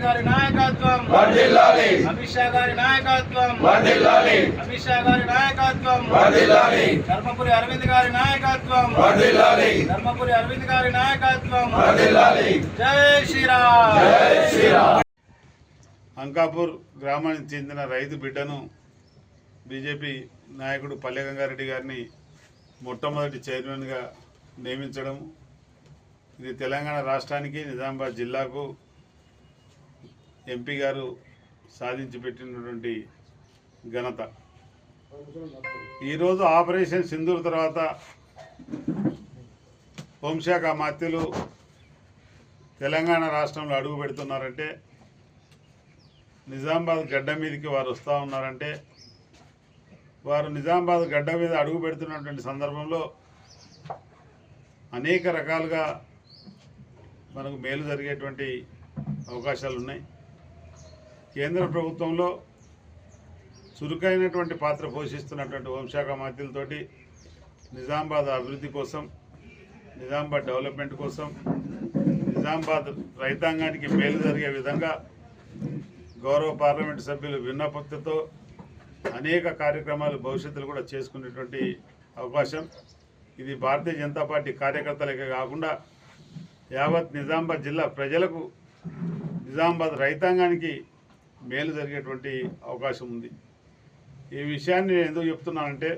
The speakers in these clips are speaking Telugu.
గారి నాయకత్వం, అమిత్ షా గారి నాయకత్వం, అమిత్ షా గారి నాయకత్వం, ధర్మపురి అరవింద్ గారి నాయకత్వం, ధర్మపురి అరవింద్ గారి నాయకత్వం. జై శ్రీరామ్. అంకాపూర్ గ్రామానికి చెందిన రైతు బిడ్డను బీజేపీ నాయకుడు పల్లె గంగారెడ్డి గారిని మొట్టమొదటి చైర్మన్గా నియమించడం, ఇది తెలంగాణ రాష్ట్రానికి నిజామాబాద్ జిల్లాకు ఎంపీ గారు సాధించి పెట్టినటువంటి ఘనత. ఈరోజు ఆపరేషన్ సింధూర్ తర్వాత హోంశాఖ మంత్రులు తెలంగాణ రాష్ట్రంలో అడుగు పెడుతున్నారంటే, నిజామాబాద్ గడ్డ మీదకి వారు వస్తూ ఉన్నారంటే, వారు నిజామాబాద్ గడ్డ మీద అడుగు పెడుతున్నటువంటి సందర్భంలో అనేక రకాలుగా మనకు మేలు జరిగేటువంటి అవకాశాలు ఉన్నాయి. కేంద్ర ప్రభుత్వంలో చురుకైనటువంటి పాత్ర పోషిస్తున్నటువంటి హోంశాఖ మంత్రులతోటి నిజామాబాద్ అభివృద్ధి కోసం, నిజామాబాద్ డెవలప్మెంట్ కోసం, నిజామాబాద్ రైతాంగానికి మేలు జరిగే విధంగా గౌరవ పార్లమెంటు సభ్యులు విన్నపంతో అనేక కార్యక్రమాలు భవిష్యత్తులో కూడా చేసుకునేటువంటి అవకాశం. ఇది భారతీయ జనతా పార్టీ కార్యకర్తలకే కాకుండా యావత్ నిజామాబాద్ జిల్లా ప్రజలకు, నిజామాబాద్ రైతాంగానికి మేలు జరిగేటువంటి అవకాశం ఉంది. ఈ విషయాన్ని నేను ఎందుకు చెప్తున్నానంటే,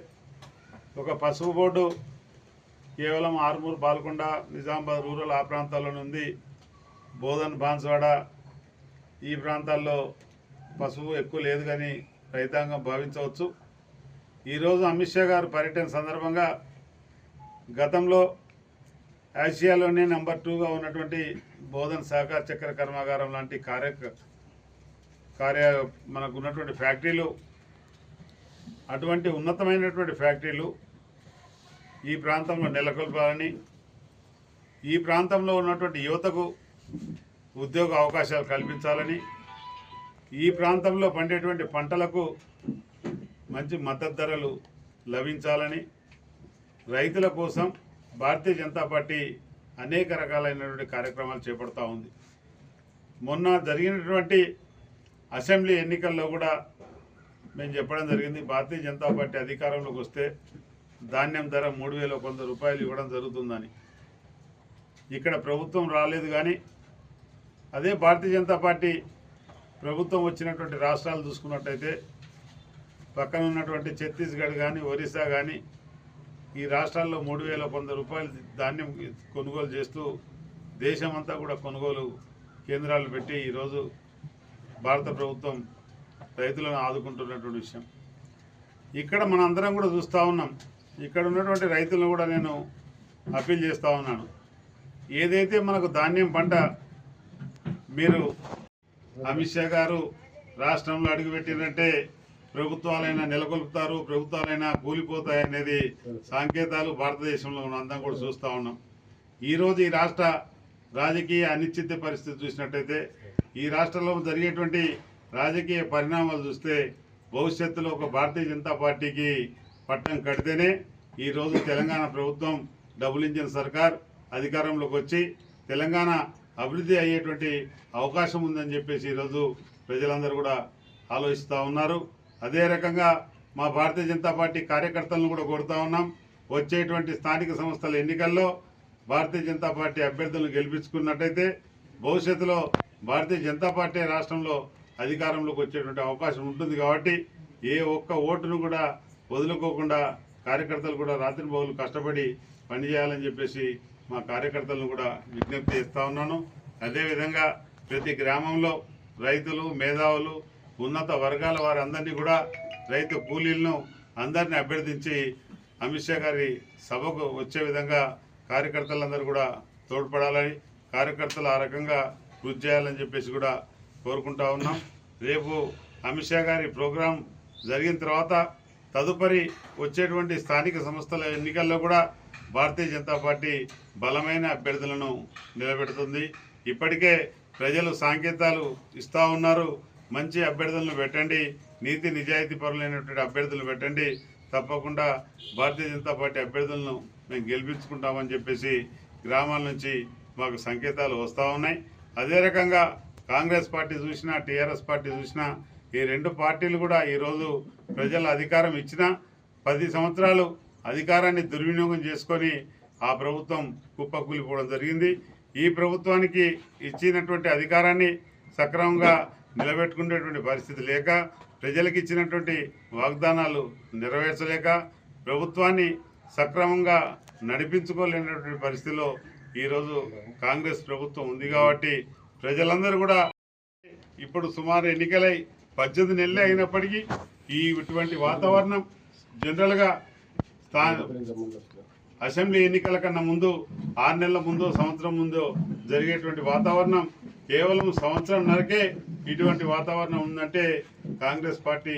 ఒక పసుపు బోర్డు కేవలం ఆర్మూర్, పాల్కొండ, నిజామాబాద్ రూరల్ ఆ ప్రాంతాల్లోనే ఉంది. బోధన్, బాన్స్వాడ ఈ ప్రాంతాల్లో పసుపు ఎక్కువ లేదు కానీ రైతాంగం భావించవచ్చు. ఈరోజు అమిత్ షా గారు పర్యటన సందర్భంగా గతంలో ఆసియాలోనే నెంబర్ 2గా ఉన్నటువంటి బోధన్ సహకార చక్కెర కర్మాగారం లాంటి మనకు ఉన్నటువంటి ఫ్యాక్టరీలు, అటువంటి ఉన్నతమైనటువంటి ఫ్యాక్టరీలు ఈ ప్రాంతంలో నెలకొల్పాలని, ఈ ప్రాంతంలో ఉన్నటువంటి యువతకు ఉద్యోగ అవకాశాలు కల్పించాలని, ఈ ప్రాంతంలో పండేటువంటి పంటలకు మంచి మద్దతు ధరలు లభించాలని, రైతుల కోసం భారతీయ జనతా పార్టీ అనేక రకాలైనటువంటి కార్యక్రమాలు చేపడుతూ ఉంది. మొన్న జరిగినటువంటి అసెంబ్లీ ఎన్నికల్లో కూడా మేము చెప్పడం జరిగింది, భారతీయ జనతా పార్టీ అధికారంలోకి వస్తే ధాన్యం ధర 3,100 రూపాయలు ఇవ్వడం జరుగుతుందని. ఇక్కడ ప్రభుత్వం రాలేదు కానీ అదే భారతీయ జనతా పార్టీ ప్రభుత్వం వచ్చినటువంటి రాష్ట్రాలు చూసుకున్నట్టయితే పక్కన ఉన్నటువంటి ఛత్తీస్గఢ్ కానీ, ఒరిస్సా కానీ ఈ రాష్ట్రాల్లో 3,100 రూపాయలు ధాన్యం కొనుగోలు చేస్తూ దేశమంతా కూడా కొనుగోలు కేంద్రాలు పెట్టి ఈరోజు భారత ప్రభుత్వం రైతులను ఆదుకుంటున్నటువంటి విషయం. ఇక్కడ మనందరం కూడా చూస్తూ ఉన్నాం. ఇక్కడ ఉన్నటువంటి రైతులను కూడా నేను అప్పీల్ చేస్తూ ఉన్నాను, ఏదైతే మనకు ధాన్యం పంట మీరు అమిత్ షా గారు రాష్ట్రంలో అడుగుపెట్టినట్టే ప్రభుత్వాలైనా నెలకొల్పుతారు, ప్రభుత్వాలైనా కూలిపోతాయనేది సంకేతాలు భారతదేశంలో మనం అందరం కూడా చూస్తూ ఉన్నాం. ఈరోజు ఈ రాష్ట్ర రాజకీయ అనిశ్చిత పరిస్థితి చూసినట్టయితే, ఈ రాష్ట్రంలో జరిగేటువంటి రాజకీయ పరిణామాలు చూస్తే భవిష్యత్తులో ఒక భారతీయ జనతా పార్టీకి పట్టం కడితేనే ఈరోజు తెలంగాణ ప్రభుత్వం డబుల్ ఇంజిన్ సర్కార్ అధికారంలోకి వచ్చి తెలంగాణ అభివృద్ధి అయ్యేటువంటి అవకాశం ఉందని చెప్పేసి ఈరోజు ప్రజలందరూ కూడా ఆలోచిస్తూ ఉన్నారు. అదే రకంగా మా భారతీయ జనతా పార్టీ కార్యకర్తలను కూడా కోరుతూ ఉన్నాం, వచ్చేటువంటి స్థానిక సంస్థల ఎన్నికల్లో భారతీయ జనతా పార్టీ అభ్యర్థులను గెలిపించుకున్నట్టయితే భవిష్యత్తులో భారతీయ జనతా పార్టీ రాష్ట్రంలో అధికారంలోకి వచ్చేటువంటి అవకాశం ఉంటుంది. కాబట్టి ఏ ఒక్క ఓటును కూడా వదులుకోకుండా కార్యకర్తలు కూడా రాత్రింబవళ్ళు కష్టపడి పనిచేయాలని చెప్పేసి మా కార్యకర్తలను కూడా విజ్ఞప్తి చేస్తూ ఉన్నాను. అదేవిధంగా ప్రతి గ్రామంలో రైతులు, మేధావులు, ఉన్నత వర్గాల వారందరినీ కూడా, రైతు కూలీలను అందరినీ అభ్యర్థించి అమిత్ షా గారి సభకు వచ్చే విధంగా కార్యకర్తలందరూ కూడా తోడ్పడాలని, కార్యకర్తలు ఆ రకంగా కృషి చేయాలని చెప్పేసి కూడా కోరుకుంటా ఉన్నాం. రేపు అమిత్ షా గారి ప్రోగ్రాం జరిగిన తర్వాత తదుపరి వచ్చేటువంటి స్థానిక సంస్థల ఎన్నికల్లో కూడా భారతీయ జనతా పార్టీ బలమైన అభ్యర్థులను నిలబెడుతుంది. ఇప్పటికే ప్రజలు సంకేతాలు ఇస్తూ ఉన్నారు, మంచి అభ్యర్థులను పెట్టండి, నీతి నిజాయితీ పరులైనటువంటి అభ్యర్థులను పెట్టండి, తప్పకుండా భారతీయ జనతా పార్టీ అభ్యర్థులను మేము గెలిపించుకుంటామని చెప్పేసి గ్రామాల నుంచి మాకు సంకేతాలు వస్తూ ఉన్నాయి. అదే రకంగా కాంగ్రెస్ పార్టీ చూసినా టీఆర్ఎస్ పార్టీ చూసినా ఈ రెండు పార్టీలు కూడా ఈరోజు ప్రజల అధికారం ఇచ్చినా 10 సంవత్సరాలు అధికారాన్ని దుర్వినియోగం చేసుకొని ఆ ప్రభుత్వం కుప్పకూలిపోవడం జరిగింది. ఈ ప్రభుత్వానికి ఇచ్చినటువంటి అధికారాన్ని సక్రమంగా నిలబెట్టుకునేటువంటి పరిస్థితి లేక, ప్రజలకు ఇచ్చినటువంటి వాగ్దానాలు నెరవేర్చలేక, ప్రభుత్వాన్ని సక్రమంగా నడిపించుకోలేనటువంటి పరిస్థితిలో ఈరోజు కాంగ్రెస్ ప్రభుత్వం ఉంది. కాబట్టి ప్రజలందరూ కూడా ఇప్పుడు సుమారు ఎన్నికలై 18 నెలలే అయినప్పటికీ ఇటువంటి వాతావరణం జనరల్గా అసెంబ్లీ ఎన్నికల కన్నా ముందు 6 నెలల ముందు సంవత్సరం ముందు జరిగేటువంటి వాతావరణం కేవలం సంవత్సరంన్నరకే ఇటువంటి వాతావరణం ఉందంటే కాంగ్రెస్ పార్టీ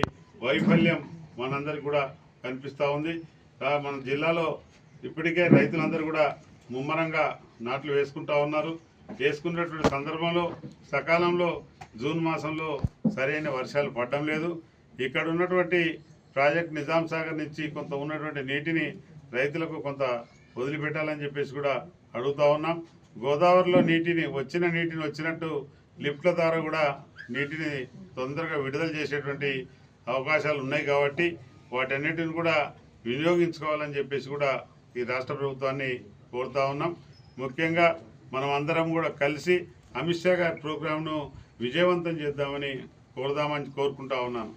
వైఫల్యం మనందరికి కూడా కనిపిస్తూ ఉంది. మన జిల్లాలో ఇప్పటికే రైతులందరూ కూడా ముమ్మరంగా నాట్లు వేసుకుంటా ఉన్నారు. వేసుకున్నటువంటి సందర్భంలో సకాలంలో జూన్ మాసంలో సరైన వర్షాలు పడడం లేదు. ఇక్కడ ఉన్నటువంటి ప్రాజెక్ట్ నిజాం సాగర్ నుంచి కొంత ఉన్నటువంటి నీటిని రైతులకు కొంత వదిలిపెట్టాలని చెప్పేసి కూడా అడుగుతూ ఉన్నాం. గోదావరిలో వచ్చిన నీటిని వచ్చినట్టు లిఫ్ట్ల ద్వారా కూడా నీటిని తొందరగా విడుదల చేసేటువంటి అవకాశాలు ఉన్నాయి. కాబట్టి వాటన్నిటిని కూడా వినియోగించుకోవాలని చెప్పేసి కూడా ఈ రాష్ట్ర ప్రభుత్వాన్ని కోరుతా ఉన్నాం. ముఖ్యంగా మనం అందరం కూడా కలిసి అమిత్ షా గారి ప్రోగ్రాంను విజయవంతం చేద్దామని కోరుకుంటా ఉన్నాను.